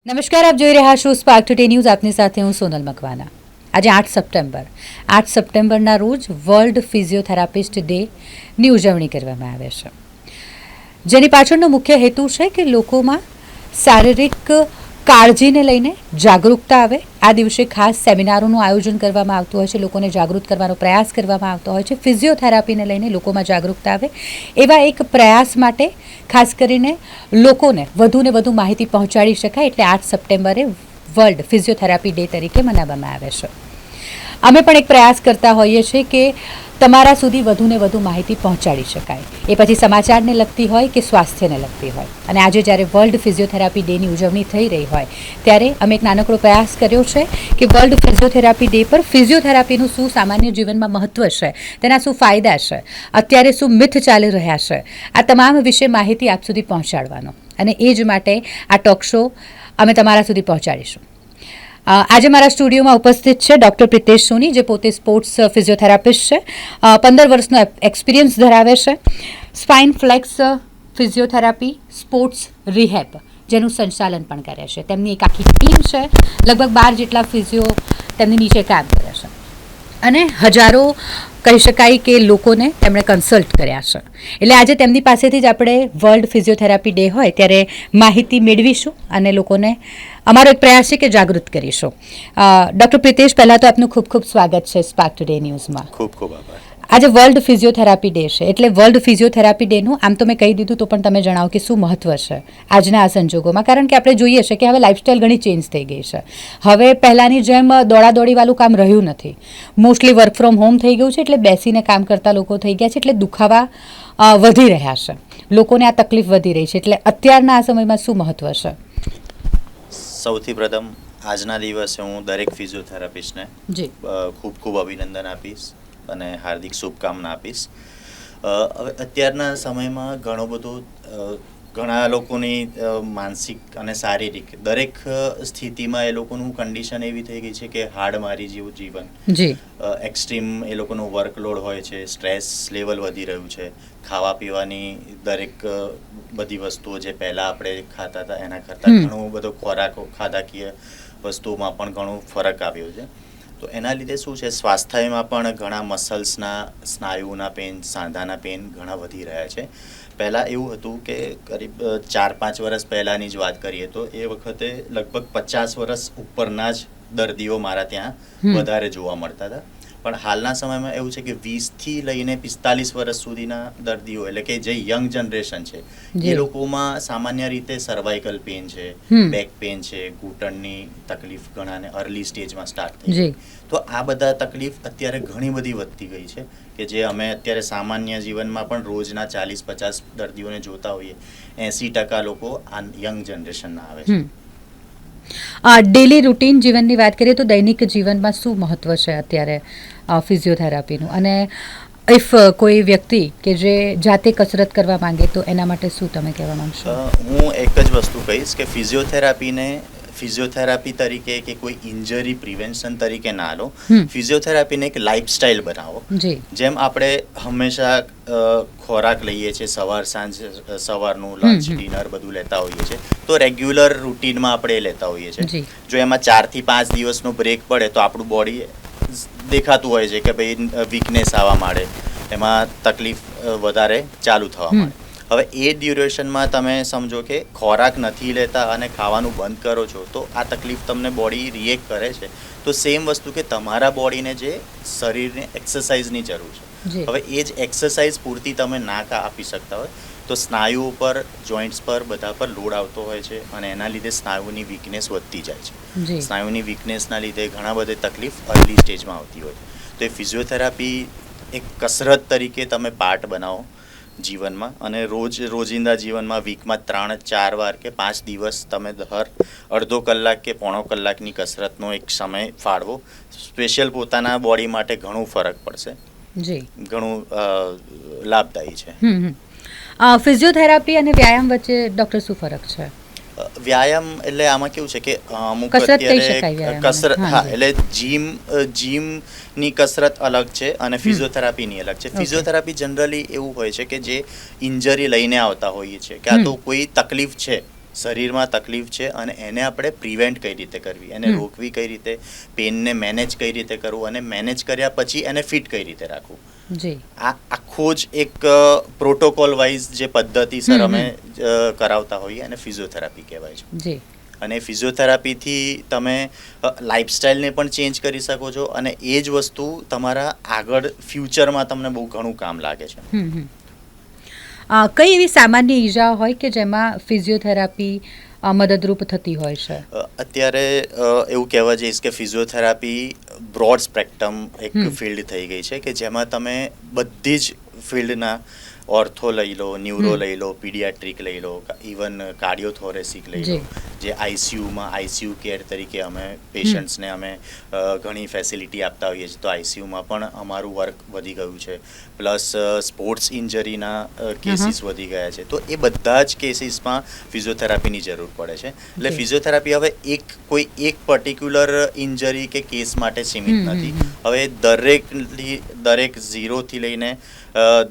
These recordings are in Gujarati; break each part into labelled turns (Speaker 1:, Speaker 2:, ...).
Speaker 1: નમસ્કાર, આપ જોઈ રહ્યા છો સ્પાર્ક ટુડે ન્યૂઝ. આપની સાથે હું સોનલ મકવાના. આજે 8 સપ્ટેમ્બરના રોજ વર્લ્ડ ફિઝિયોથેરાપિસ્ટ ડેની ઉજવણી કરવામાં આવે છે, જેની પાછળનો મુખ્ય હેતુ છે કે લોકોમાં શારીરિક કાળજીને લઈને જાગૃતતા આવે. આ દિવસે ખાસ સેમિનારોનું આયોજન કરવામાં આવતું હોય છે, લોકોને જાગૃત કરવાનો પ્રયાસ કરવામાં આવતો હોય છે. ફિઝિયોથેરાપીને લઈને લોકોમાં જાગૃતતા આવે એવા એક પ્રયાસ માટે ખાસ કરીને લોકોને વધુને વધુ માહિતી પહોંચાડી શકાય એટલે 8 સપ્ટેમ્બરે વર્લ્ડ ફિઝિયોથેરાપી ડે તરીકે મનાવવામાં આવે છે. અમે પણ એક પ્રયાસ કરતા હોઈએ છીએ કે તમારા સુધી વધુને વધુ માહિતી પહોંચાડી શકાય, એ પછી સમાચારને લગતી હોય કે સ્વાસ્થ્યને લગતી હોય. અને આજે જ્યારે વર્લ્ડ ફિઝિયોથેરાપી ડેની ઉજવણી થઈ રહી હોય ત્યારે અમે એક નાનકડો પ્રયાસ કર્યો છે કે વર્લ્ડ ફિઝિયોથેરાપી ડે પર ફિઝિયોથેરાપીનું શું સામાન્ય જીવનમાં મહત્ત્વ છે, તેના શું ફાયદા છે, અત્યારે શું મિથ ચાલી રહ્યા છે, આ તમામ વિશે માહિતી આપ સુધી પહોંચાડવાનો. અને એ જ માટે આ ટોક શો અમે તમારા સુધી પહોંચાડીશું. આજે મારા સ્ટુડિયોમાં ઉપસ્થિત છે ડૉક્ટર પ્રિતેશ સોની, જે પોતે સ્પોર્ટ્સ ફિઝિયોથેરાપિસ્ટ છે. 15 વર્ષનો એક્સપિરિયન્સ ધરાવે છે. Spine flex physiotherapy sports rehab જેનું સંચાલન પણ કરે છે. તેમની એક આખી ટીમ છે, લગભગ 12 જેટલા ફિઝિયો તેમની નીચે કામ કરે છે અને હજારો કહી શકાય કે લોકોને તેમણે કન્સલ્ટ કર્યા છે. એટલે આજે તેમની પાસેથી જ આપણે વર્લ્ડ ફિઝિયોથેરાપી ડે હોય ત્યારે માહિતી મેળવીશું અને લોકોને અમારો એક પ્રયાસ છે કે જાગૃત કરીશું. ડૉક્ટર પ્રિતેશ, પહેલાં તો આપનું ખૂબ ખૂબ સ્વાગત છે સ્પાર્ક ટુડે ન્યૂઝમાં.
Speaker 2: ખૂબ ખૂબ આભાર.
Speaker 1: આજે વર્લ્ડ ફિઝિયોથેરાપી ડે છે એટલે વર્લ્ડ ફિઝિયોથેરાપી ડેનું આમ તો મેં કહી દીધું, તો પણ તમે જણાવો કે શું મહત્ત્વ છે આજના આ સંજોગોમાં, કારણ કે આપણે જોઈએ છે કે હવે લાઇફસ્ટાઈલ ઘણી ચેન્જ થઈ ગઈ છે. હવે પહેલાંની જેમ દોડાદોડીવાળું કામ રહ્યું નથી. મોસ્ટલી વર્ક ફ્રોમ હોમ થઈ ગયું છે, એટલે બેસીને કામ કરતા લોકો થઈ ગયા છે, એટલે દુખાવા વધી રહ્યા છે, લોકોને આ તકલીફ વધી રહી છે. એટલે અત્યારના આ સમયમાં શું મહત્ત્વ છે?
Speaker 2: સૌથી પ્રથમ આજના દિવસે હું દરેક ફિઝિયોથેરાપિસ્ટને
Speaker 1: જી
Speaker 2: ખૂબ ખૂબ અભિનંદન આપીશ અને હાર્દિક શુભકામના આપીશ. હવે અત્યારના સમયમાં ઘણા લોકોની માનસિક અને શારીરિક દરેક સ્થિતિમાં એ લોકોનું કન્ડિશન એવી થઈ ગઈ છે કે હાડમારી જેવું જીવન.
Speaker 1: જી
Speaker 2: એક્સ્ટ્રીમ એ લોકોનું વર્કલોડ હોય છે, સ્ટ્રેસ લેવલ વધી રહ્યું છે, ખાવા પીવાની દરેક બધી વસ્તુઓ જે પહેલાં આપણે ખાતા હતા એના કરતાં ઘણો બધો ખોરાકો ખાધાકીય વસ્તુઓમાં પણ ઘણો ફરક આવ્યો છે. તો એના લીધે શું છે, સ્વાસ્થ્યમાં પણ ઘણા મસલ્સના સ્નાયુના પેન, સાંધાના પેન ઘણા વધી રહ્યા છે. પહેલાં એવું હતું કે કરીબ 4-5 વર્ષ પહેલાંની જ વાત કરીએ તો એ વખતે લગભગ 50 વર્ષ ઉપરના જ દર્દીઓ મારા ત્યાં વધારે જોવા મળતા હતા. પણ હાલના સમયમાં એવું છે કે 20થી લઈને 45 વર્ષ સુધીના દર્દીઓ, એટલે કે જે યંગ જનરેશન છે, એ લોકોમાં સામાન્ય રીતે સર્વાઇકલ પેન છે, બેક પેન છે, ઘૂંટણની તકલીફ ઘણાને અર્લી સ્ટેજમાં સ્ટાર્ટ થઈ ગઈ. તો આ બધા તકલીફ અત્યારે ઘણી બધી વધતી ગઈ છે કે જે અમે અત્યારે સામાન્ય જીવનમાં પણ રોજના 40-50 દર્દીઓને જોતા હોઈએ, 80% લોકો આ યંગ જનરેશનના આવે છે.
Speaker 1: ડેલી રૂટીન જીવનની વાત કરીએ તો દૈનિક જીવનમાં શું મહત્ત્વ છે અત્યારે ફિઝિયોથેરાપીનું? અને ઇફ કોઈ વ્યક્તિ કે જે જાતે કસરત કરવા માંગે તો એના માટે શું તમે કહેવા માંગશો?
Speaker 2: હું એક જ વસ્તુ કહીશ કે ફિઝિયોથેરાપી તરીકે કે કોઈ ઇન્જરી પ્રિવેન્શન તરીકે ના લો, ફિઝિયોથેરાપીને એક લાઇફસ્ટાઇલ બનાવો. જેમ આપણે હંમેશા ખોરાક લઈએ છીએ, સવારનું લંચ, ડિનર બધું લેતા હોઈએ છીએ, તો રેગ્યુલર રૂટીનમાં આપણે લેતા હોઈએ છીએ. જો એમાં 4 થી 5 દિવસનો બ્રેક પડે તો આપણું બોડી દેખાતું હોય છે કે ભાઈ વીકનેસ આવવા માંડે, એમાં તકલીફ વધારે ચાલુ થવા માંડે. હવે એ ડ્યુરેશનમાં તમે સમજો કે ખોરાક નથી લેતા અને ખાવાનું બંધ કરો છો તો આ તકલીફ તમને બોડી રિએક્ટ કરે છે. તો સેમ વસ્તુ કે તમારા બોડીને જે શરીરને એક્સરસાઇઝની જરૂર છે, હવે એ જ એક્સરસાઇઝ પૂરતી તમે ના આપી શકતા હોય તો સ્નાયુઓ પર, જોઈન્ટ્સ પર, બધા પર લોડ આવતો હોય છે અને એના લીધે સ્નાયુની વીકનેસ વધતી જાય છે. સ્નાયુની વીકનેસના લીધે ઘણા બધી તકલીફ અર્લી સ્ટેજમાં આવતી હોય. તો એ ફિઝિયોથેરાપી એક કસરત તરીકે તમે પાર્ટ બનાવો જીવનમાં, અને રોજિંદા જીવનમાં વીકમાં 3-4 વાર કે 5 દિવસ તમે દર અડધો કલાક કે પોણો કલાકની કસરતનો એક સમય ફાળવો. સ્પેશિયલ પોતાના બોડી માટે ઘણું ફરક પડશે, ઘણું લાભદાયી છે.
Speaker 1: ફિઝિયોથેરાપી અને વ્યાયામ વચ્ચે ડૉક્ટર શું ફરક છે?
Speaker 2: વ્યાયામ એટલે આમાં કેવું છે કે અમુક અત્યારે કસરત, હા, એટલે જીમની કસરત અલગ છે અને ફિઝિયોથેરાપીની અલગ છે. ફિઝિયોથેરાપી જનરલી એવું હોય છે કે જે ઇન્જરી લઈને આવતા હોઈએ છે કે આ તો કોઈ તકલીફ છે શરીરમાં તકલીફ છે અને એને આપણે પ્રિવેન્ટ કઈ રીતે કરવી, એને રોકવી કઈ રીતે, પેનને મેનેજ કઈ રીતે કરવું અને મેનેજ કર્યા પછી એને ફિટ કઈ રીતે રાખવું, આ આખો જ એક પ્રોટોકોલ વાઇઝ જે પદ્ધતિસર અમે કરાવતા હોઈએ અને ફિઝિયોથેરાપી કહેવાય છે. અને ફિઝિયોથેરાપીથી તમે લાઈફસ્ટાઈલને પણ ચેન્જ કરી શકો છો અને એ જ વસ્તુ તમારા આગળ ફ્યુચરમાં તમને બહુ ઘણું કામ લાગે છે.
Speaker 1: કઈ એવી સામાન્ય ઈજા હોય કે જેમાં ફિઝિયોથેરાપી મદદરૂપ થતી હોય છે?
Speaker 2: અત્યારે એવું કહેવા જઈશ કે ફિઝિયોથેરાપી બ્રોડ સ્પેક્ટ્રમ એક ફિલ્ડ થઈ ગઈ છે કે જેમાં તમે બધી જ ફિલ્ડના ઓર્થો લઈ લો, ન્યુરો લઈ લો, પીડિયાટ્રિક લઈ લો, ઇવન કાર્ડિયોથોરેસિક લઈ લો, જે આઈસીયુ કેર તરીકે અમે પેશન્ટ્સને અમે ઘણી ફેસિલિટી આપતા હોઈએ છીએ, તો આઈસીયુમાં પણ અમારું વર્ક વધી ગયું છે. પ્લસ સ્પોર્ટ્સ ઇન્જરીના કેસીસ વધી ગયા છે, તો એ બધા જ કેસીસમાં ફિઝિયોથેરાપીની જરૂર પડે છે. એટલે ફિઝિયોથેરાપી હવે કોઈ એક પર્ટિક્યુલર ઇન્જરી કે કેસ માટે સીમિત નથી. હવે દરેક ઝીરોથી લઈને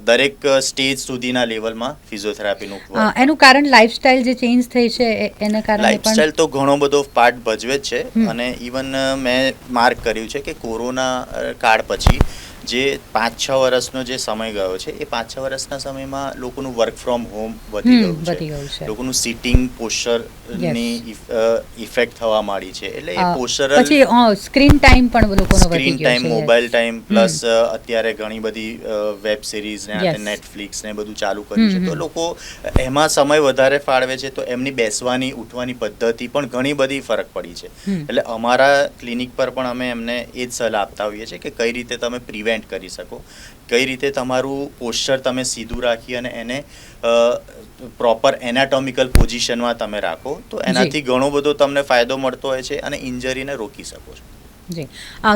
Speaker 2: દરેક સ્ટેજ સુધીના લેવલમાં ફિઝિયોથેરાપીનું
Speaker 1: એનું કારણ લાઈફસ્ટાઈલ જે ચેન્જ થઈ છે એના કારણે
Speaker 2: લાઈફસ્ટાઈલ તો ઘણો બધો પાર્ટ ભજવે જ છે. અને ઇવન મેં માર્ક કર્યું છે કે કોરોના કાળ પછી જે 5-6 વર્ષનો જે સમય ગયો છે એ 5-6 વર્ષના સમયમાં લોકોનું વર્ક ફ્રોમ હોમ વધી ગયું છે, લોકોનું સિટિંગ પોસ્ચરની ઇફેક્ટ થવા માંડી છે. એટલે એ પોસ્ચરલ
Speaker 1: પછી સ્ક્રીન ટાઈમ પણ લોકોનો
Speaker 2: screen time, mobile time, plus અત્યારે ઘણી બધી વેબ સિરીઝ ને નેટફ્લિક્સ ને બધું ચાલુ કર્યું છે, તો લોકો એમાં સમય વધારે ફાળવે છે, તો એમની બેસવાની ઉઠવાની પદ્ધતિ પણ ઘણી બધી ફરક પડી છે. એટલે અમારા ક્લિનિક પર પણ અમે એમને એ જ સલાહ આપતા હોઈએ છીએ કે કઈ રીતે તમે પ્રિવેન્ટ કરી શકો, કઈ રીતે તમારું પોસ્ચર તમે સીધું રાખી અને એને પ્રોપર એનાટોમિકલ પોઝિશનમાં તમે રાખો, તો એનાથી ઘણો બધો તમને ફાયદો મળતો હોય છે અને ઇન્જરીને રોકી શકો છો.
Speaker 1: જી,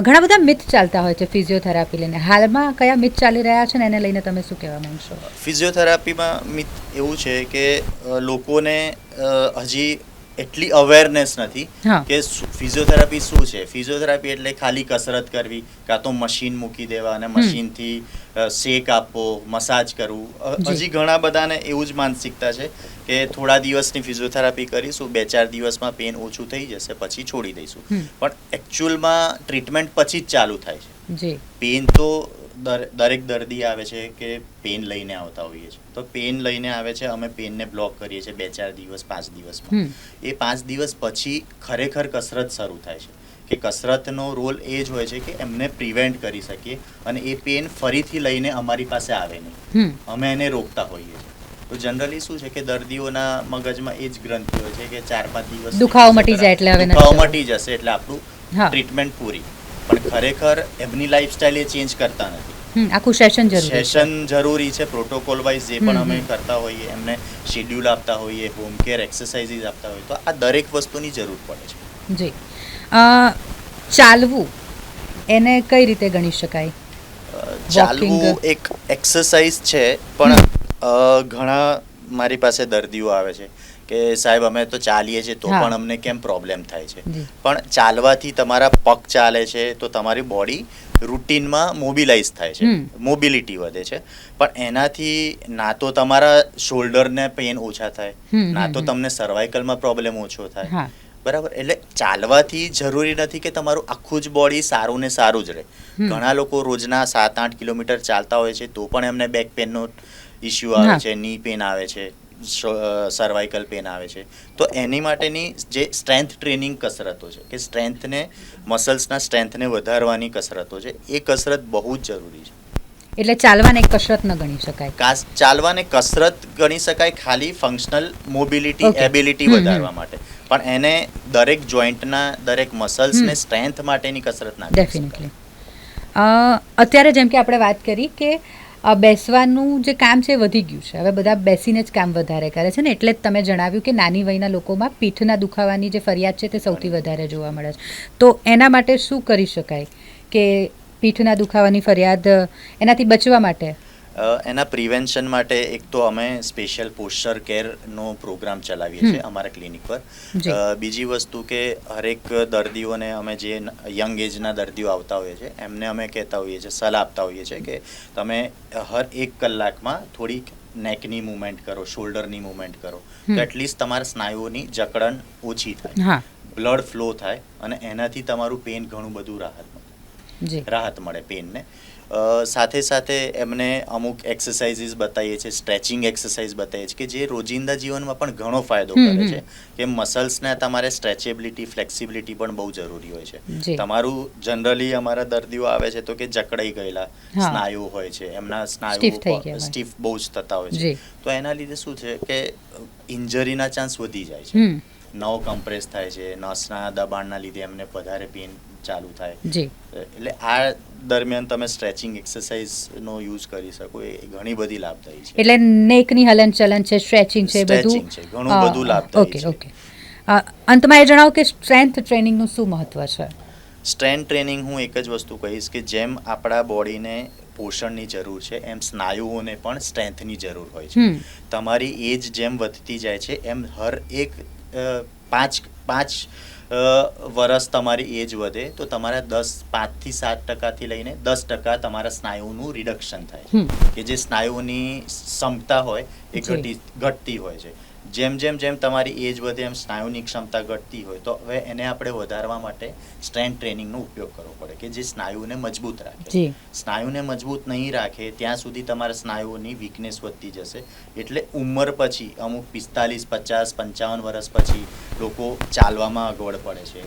Speaker 1: ઘણા બધા મિથ ચાલતા હોય છે ફિઝિયોથેરાપી લઈને. હાલમાં કયા મિથ ચાલી રહ્યા છે ને એને લઈને તમે શું કહેવા માંગશો?
Speaker 2: ફિઝિયોથેરાપીમાં મિથ એવું છે કે લોકોને હજી એટલી અવેરનેસ નથી કે ફિઝિયોથેરાપી શું છે. ફિઝિયોથેરાપી એટલે ખાલી કસરત કરવી, કાં તો મશીન મૂકી દેવા અને મશીનથી શેક આપવો, મસાજ કરવું. હજી ઘણા બધાને એવું જ માનસિકતા છે કે થોડા દિવસની ફિઝિયોથેરાપી કરીશું, 2-4 દિવસમાં પેન ઓછું થઈ જશે, પછી છોડી દઈશું. પણ એકચ્યુઅલમાં ટ્રીટમેન્ટ પછી જ ચાલુ થાય છે. પેન તો દરેક દર્દી આવે છે કે પેન લઈને આવતા હોઈએ છીએ, તો પેન લઈને આવે છે, અમે પેનને બ્લોક કરીએ છીએ 2-4 દિવસ, 5 દિવસમાં. એ 5 દિવસ પછી ખરેખર કસરત શરૂ થાય છે કે કસરતનો રોલ એ જ હોય છે કે એમને પ્રિવેન્ટ કરી શકીએ અને એ પેન ફરીથી લઈને અમારી પાસે આવે નહીં, અમે એને રોકતા હોઈએ છીએ. તો જનરલી શું છે કે દર્દીઓના મગજમાં એ જ ગ્રંથિ હોય છે કે 4-5 દિવસ
Speaker 1: દુખાવો મટી જાય એટલે
Speaker 2: દુખાવો મટી જશે એટલે આપણું ટ્રીટમેન્ટ પૂરી. પણ ખરેખર એમની લાઈફસ્ટાઈલ એ ચેન્જ કરતા નથી.
Speaker 1: આખું સેશન
Speaker 2: જરૂરી છે. પ્રોટોકોલ વાઇઝ જે પણ અમે કરતા હોઈએ, એમને શેડ્યુલ આપતા હોઈએ, હોમ કેર એક્સરસાઇઝીસ આપતા હોઈએ, તો આ દરેક વસ્તુની જરૂર પડે છે.
Speaker 1: જી, ચાલવું એને કઈ રીતે ગણી શકાય?
Speaker 2: ચાલવું એક એક્સરસાઇઝ છે, પણ ઘણા મારી પાસે દર્દીઓ આવે છે કે સાહેબ અમે તો ચાલીએ છીએ તો પણ અમને કેમ પ્રોબ્લેમ થાય છે. પણ ચાલવાથી તમારા પગ ચાલે છે તો તમારી બોડી રૂટીનમાં મોબિલાઇઝ થાય છે, મોબિલિટી વધે છે. પણ એનાથી ના તો તમારા શોલ્ડરને પેન ઓછા થાય, ના તો તમને સર્વાઇકલમાં પ્રોબ્લેમ ઓછો થાય. બરાબર? એટલે ચાલવાથી જરૂરી નથી કે તમારું આખું જ બોડી સારું ને સારું જ રહે. ઘણા લોકો રોજના 7-8 કિલોમીટર ચાલતા હોય છે તો પણ એમને બેક પેનનો ઇસ્યુ આવે છે, ની પેન આવે છે, સર્વાઇકલ પેન આવે છે. તો એની માટેની જે સ્ટ્રેન્થ ટ્રેનિંગ કસરતો છે કે સ્ટ્રેન્થને, મસલ્સના સ્ટ્રેન્થને વધારવાની કસરતો છે, એ કસરત બહુ જ જરૂરી છે.
Speaker 1: એટલે ચાલવાને એક કસરત ન ગણી શકાય?
Speaker 2: ચાલવાને કસરત ગણી શકાય ખાલી ફંક્શનલ મોબિલિટી, એબિલિટી વધારવા માટે, પણ એને દરેક જોઈન્ટના, દરેક મસલ્સને સ્ટ્રેન્થ માટેની કસરત ના.
Speaker 1: ડેફિનેટલી. અત્યારે જેમ કે આપણે વાત કરી કે બેસવાનું જે કામ છે વધી ગયું છે, હવે બધા બેસીને જ કામ વધારે કરે છે ને, એટલે જ તમે જણાવ્યું કે નાની વયના લોકોમાં પીઠના દુખાવાની જે ફરિયાદ છે તે સૌથી વધારે જોવા મળે છે. તો એના માટે શું કરી શકાય કે પીઠના દુખાવાની ફરિયાદ એનાથી બચવા માટે?
Speaker 2: એના પ્રિવેન્શન માટે એક તો અમે સ્પેશિયલ પોસ્ચર કેરનો પ્રોગ્રામ ચલાવીએ છીએ અમારા ક્લિનિક પર. બીજી વસ્તુ કે હરેક દર્દીઓને અમે જે યંગ એજના દર્દીઓ આવતા હોઈએ છીએ એમને અમે કહેતા હોઈએ છીએ, સલાહ આપતા હોઈએ છીએ કે તમે હર 1 કલાકમાં થોડીક નેકની મુવમેન્ટ કરો, શોલ્ડરની મુવમેન્ટ કરો, તો એટલીસ્ટ તમારા સ્નાયુઓની જકડન ઓછી થાય, બ્લડ ફ્લો થાય અને એનાથી તમારું પેન ઘણું બધું રાહત મળે પેનને. સાથે સાથે એમને અમુક એક્સરસાઇઝીસ બતાવીએ છીએ, સ્ટ્રેચિંગ એક્સરસાઇઝ બતાવીએ છીએ કે જે રોજિંદા જીવનમાં પણ ઘણો ફાયદો કરે છે, કે મસલ્સને તમારે સ્ટ્રેચેબિલિટી, ફ્લેક્સિબિલિટી પણ બહુ જરૂરી હોય છે. તમારું જનરલી અમારા દર્દીઓ આવે છે તો કે જકડાઈ ગયેલા સ્નાયુ હોય છે, એમના સ્નાયુ સ્ટીફ બહુ જ થતા હોય છે, તો એના લીધે શું છે કે ઇન્જરીના ચાન્સ વધી જાય છે, નવ કમ્પ્રેસ થાય છે, નસના દબાણના લીધે એમને વધારે પેન ચાલુ થાય. એટલે આ દરમિયાન તમે સ્ટ્રેચિંગ એક્સરસાઇઝનો યુઝ કરી શકો, એ ઘણી બધી લાભદાયી છે.
Speaker 1: એટલે નેકની હલનચલન છે, સ્ટ્રેચિંગ છે, બધું
Speaker 2: છે, ઘણું બધું લાભદાયી છે.
Speaker 1: અંતમાં એ જણાવો કે સ્ટ્રેન્થ ટ્રેનિંગનું શું મહત્વ છે?
Speaker 2: સ્ટ્રેન્થ ટ્રેનિંગ હું એક જ વસ્તુ કહીશ કે જેમ આપણા બોડીને પોષણની જરૂર છે, એમ સ્નાયુઓને પણ સ્ટ્રેન્થની જરૂર હોય છે. તમારી એજ જેમ વધતી જાય છે એમ હર એક 5 વર્ષ તમારી એજ વધે તો તમારા 5 થી 7% લઈને 10% તમારા સ્નાયુનું રિડક્શન થાય, કે જે સ્નાયુની ક્ષમતા હોય એ ઘટતી હોય છે. જેમ તમારી એજ વધે એમ સ્નાયુની ક્ષમતા ઘટતી હોય, તો હવે એને આપણે વધારવા માટે સ્ટ્રેન્થ ટ્રેનિંગનો ઉપયોગ કરવો પડે, કે જે સ્નાયુને મજબૂત રાખે. સ્નાયુને મજબૂત નહીં રાખે ત્યાં સુધી તમારા સ્નાયુઓની વીકનેસ વધતી જશે. એટલે ઉંમર પછી અમુક 45, 50, 55 વર્ષ પછી લોકો ચાલવામાં અગવડ પડે છે.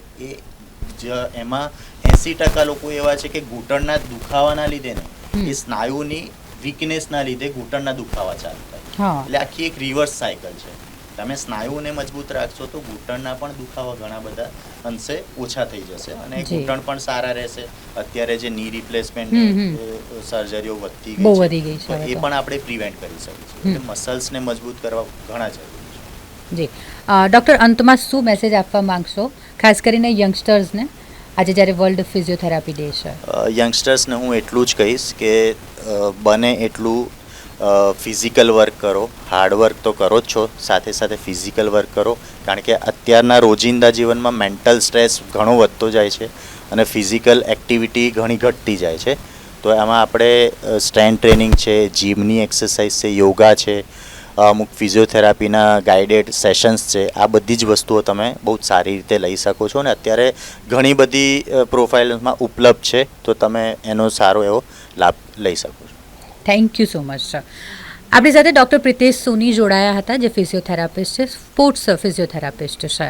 Speaker 2: એમાં 80% લોકો એવા છે કે ઘૂંટણના દુખાવાના લીધે નહીં, એ સ્નાયુની વીકનેસના લીધે ઘૂંટણના દુખાવા ચાલુ થાય. એટલે આખી એક રિવર્સ સાયકલ છે. તમે સ્નાયુઓને મજબૂત રાખશો તો ઘૂંટણના પણ દુખાવા ઘણા બધા અંશે ઓછા થઈ જશે અને ઘૂંટણ પણ સારા રહેશે. અત્યારે જે ની રિપ્લેસમેન્ટ સર્જરીઓ વધતી ગઈ છે, એ પણ આપણે પ્રિવેન્ટ કરી શકીએ. એટલે મસલ્સને મજબૂત કરવા ઘણા જરૂરી છે.
Speaker 1: જી ડૉક્ટર, અંતમાં શું મેસેજ આપવા માંગશો, ખાસ કરીને યંગસ્ટર્સને, આજે જ્યારે વર્લ્ડ ફિઝિયોથેરાપી ડે છે?
Speaker 2: યંગસ્ટર્સને હું એટલું જ કહીશ કે બને એટલું ફિઝિકલ વર્ક કરો. હાર્ડવર્ક તો કરો જ છો, સાથે સાથે ફિઝિકલ વર્ક કરો, કારણ કે અત્યારના રોજિંદા જીવનમાં મેન્ટલ સ્ટ્રેસ ઘણો વધતો જાય છે અને ફિઝિકલ એક્ટિવિટી ઘણી ઘટતી જાય છે. તો એમાં આપણે સ્ટ્રેન્થ ટ્રેનિંગ છે, જીમની એક્સરસાઇઝ છે, યોગા છે, અમુક ફિઝિયોથેરાપીના ગાઈડેડ સેશન્સ છે, આ બધી જ વસ્તુઓ તમે બહુ જ સારી રીતે લઈ શકો છો અને અત્યારે ઘણી બધી પ્રોફાઇલ્સમાં ઉપલબ્ધ છે, તો તમે એનો સારો એવો લાભ લઈ શકો છો.
Speaker 1: Thank you so much sir. આપણી સાથે ડૉક્ટર પ્રિતેશ સોની જોડાયા હતા, જે ફિઝિયોથેરાપિસ્ટ છે, સ્પોર્ટ્સ ફિઝિયોથેરાપિસ્ટ છે,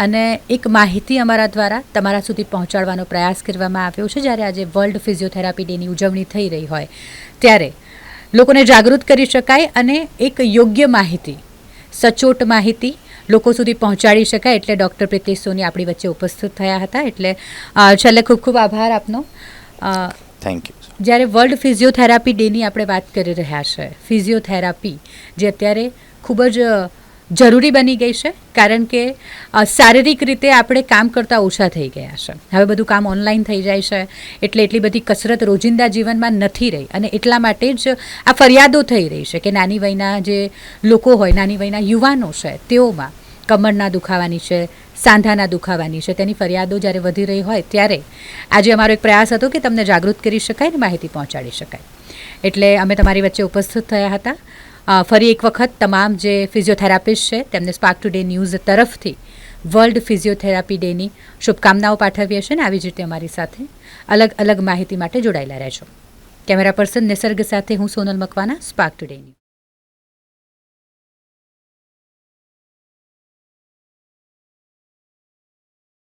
Speaker 1: અને એક માહિતી અમારા દ્વારા તમારા સુધી પહોંચાડવાનો પ્રયાસ કરવામાં આવ્યો છે. જ્યારે આજે વર્લ્ડ ફિઝિયોથેરાપી ડેની ઉજવણી થઈ રહી હોય ત્યારે લોકોને જાગૃત કરી શકાય અને એક યોગ્ય માહિતી, સચોટ માહિતી લોકો સુધી પહોંચાડી શકાય, એટલે ડૉક્ટર પ્રિતેશ સોની આપણી વચ્ચે ઉપસ્થિત થયા હતા. એટલે છેલ્લે ખૂબ ખૂબ આભાર આપનો.
Speaker 2: Thank you.
Speaker 1: જ્યારે વર્લ્ડ ફિઝિયોથેરાપી ડેની આપણે વાત કરી રહ્યા છે, ફિઝિયોથેરાપી જે અત્યારે ખૂબ જ જરૂરી બની ગઈ છે, કારણ કે શારીરિક રીતે આપણે કામ કરતાં ઓછા થઈ ગયા છે. હવે બધું કામ ઓનલાઈન થઈ જાય છે, એટલે એટલી બધી કસરત રોજિંદા જીવનમાં નથી રહી અને એટલા માટે જ આ ફરિયાદો થઈ રહી છે કે નાની વયના જે લોકો હોય, નાની વયના યુવાનો છે, તેઓમાં કમરના દુખાવાની છે, સાંધાના દુખાવાની છે, તેની ફરિયાદો જ્યારે વધી રહી હોય ત્યારે આજે અમારો એક પ્રયાસ હતો કે તમને જાગૃત કરી શકાય ને માહિતી પહોંચાડી શકાય. એટલે અમે તમારી વચ્ચે ઉપસ્થિત થયા હતા. ફરી એક વખત તમામ જે ફિઝિયોથેરાપિસ્ટ છે તેમને સ્પાર્ક ટુડે ન્યૂઝ તરફથી વર્લ્ડ ફિઝિયોથેરાપી ડેની શુભકામનાઓ પાઠવીએ છીએ ને આવી જ રીતે અમારી સાથે અલગ અલગ માહિતી માટે જોડાયેલા રહેજો. કેમેરા પર્સન નિસર્ગ સાથે હું Sonal Makwana, spark today news.